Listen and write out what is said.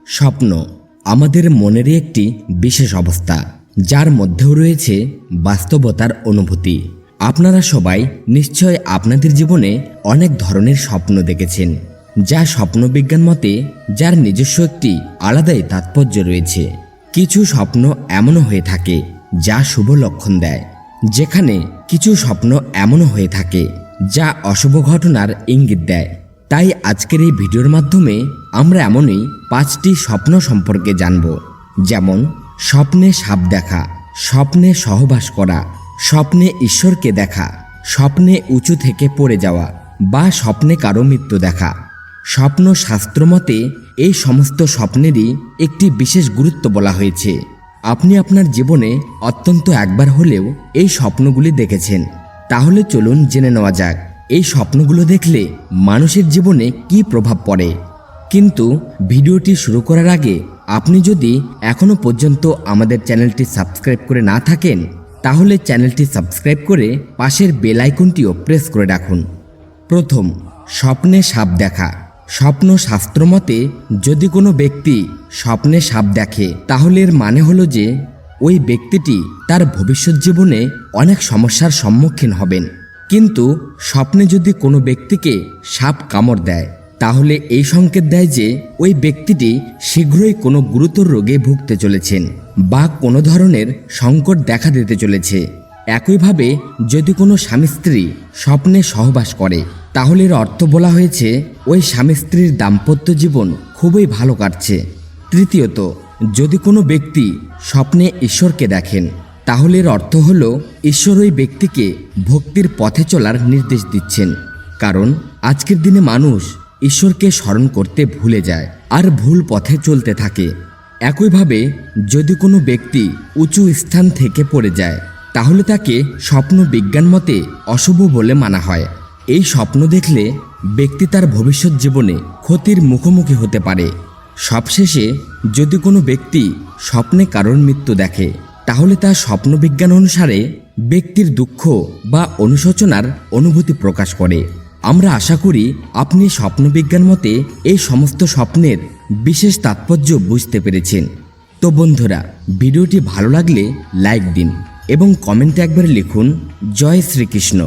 স্বপ্ন আমাদের মনেরই একটি বিশেষ অবস্থা, যার মধ্যেও রয়েছে বাস্তবতার অনুভূতি। আপনারা সবাই নিশ্চয় আপনাদের জীবনে অনেক ধরনের স্বপ্ন দেখেছেন, যা স্বপ্নবিজ্ঞান মতে যার নিজস্ব একটি আলাদাই তাৎপর্য রয়েছে। কিছু স্বপ্ন এমনও হয়ে থাকে যা শুভ লক্ষণ দেয়, যেখানে কিছু স্বপ্ন এমনও হয়ে থাকে যা অশুভ ঘটনার ইঙ্গিত দেয়। তাই আজকের এই ভিডিওর মাধ্যমে আমরা এমনই 5টি স্বপ্ন সম্পর্কে জানব, যেমন স্বপ্নে সাপ দেখা, স্বপ্নে সহবাস করা, স্বপ্নে ঈশ্বরকে দেখা, স্বপ্নে উঁচু থেকে পড়ে যাওয়া বা স্বপ্নে কারো মৃত্যু দেখা। স্বপ্ন শাস্ত্র মতে এই সমস্ত স্বপ্নেরই একটি বিশেষ গুরুত্ব বলা হয়েছে। আপনি আপনার জীবনে অত্যন্ত একবার হলেও এই স্বপ্নগুলি দেখেছেন। তাহলে চলুন জেনে নেওয়া যাক এই স্বপ্নগুলো দেখলে মানুষের জীবনে কী প্রভাব পড়ে। কিন্তু ভিডিওটি শুরু করার আগে আপনি যদি এখনও পর্যন্ত আমাদের চ্যানেলটি সাবস্ক্রাইব করে না থাকেন, তাহলে চ্যানেলটি সাবস্ক্রাইব করে পাশের বেল আইকনটিও প্রেস করে রাখুন। প্রথম, স্বপ্নে সাপ দেখা। স্বপ্ন শাস্ত্র মতে যদি কোনো ব্যক্তি স্বপ্নে সাপ দেখে, তাহলে এর মানে হলো যে ওই ব্যক্তিটি তার ভবিষ্যৎ জীবনে অনেক সমস্যার সম্মুখীন হবেন। কিন্তু স্বপ্নে যদি কোনো ব্যক্তিকে সাপ কামড় দেয়, তাহলে এই সংকেত দেয় যে ওই ব্যক্তিটি শীঘ্রই কোনো গুরুতর রোগে ভুগতে চলেছেন বা কোনো ধরনের সংকট দেখা দিতে চলেছে। একইভাবে যদি কোনো স্বামী স্ত্রী স্বপ্নে সহবাস করে, তাহলে এর অর্থ বলা হয়েছে ওই স্বামী স্ত্রীর দাম্পত্য জীবন খুবই ভালো কাটছে। তৃতীয়ত, যদি কোনো ব্যক্তি স্বপ্নে ঈশ্বরকে দেখেন, তাহলে এর অর্থ হলো ঈশ্বর ওই ব্যক্তিকে ভক্তির পথে চলার নির্দেশ দিচ্ছেন। কারণ আজকের দিনে মানুষ ঈশ্বরকে স্মরণ করতে ভুলে যায় আর ভুল পথে চলতে থাকে। একইভাবে যদি কোনো ব্যক্তি উঁচু স্থান থেকে পড়ে যায়, তাহলে তাকে স্বপ্ন বিজ্ঞান মতে অশুভ বলে মানা হয়। এই স্বপ্ন দেখলে ব্যক্তি তার ভবিষ্যৎ জীবনে ক্ষতির মুখোমুখি হতে পারে। সবশেষে, যদি কোনো ব্যক্তি স্বপ্নে কারোর মৃত্যু দেখে, তাহলে তার স্বপ্নবিজ্ঞান অনুসারে ব্যক্তির দুঃখ বা অনুশোচনার অনুভূতি প্রকাশ করে। আমরা আশা করি আপনি স্বপ্নবিজ্ঞান মতে এই সমস্ত স্বপ্নের বিশেষ তাৎপর্য বুঝতে পেরেছেন। তো বন্ধুরা, ভিডিওটি ভালো লাগলে লাইক দিন এবং কমেন্টে একবার লিখুন জয় শ্রীকৃষ্ণ।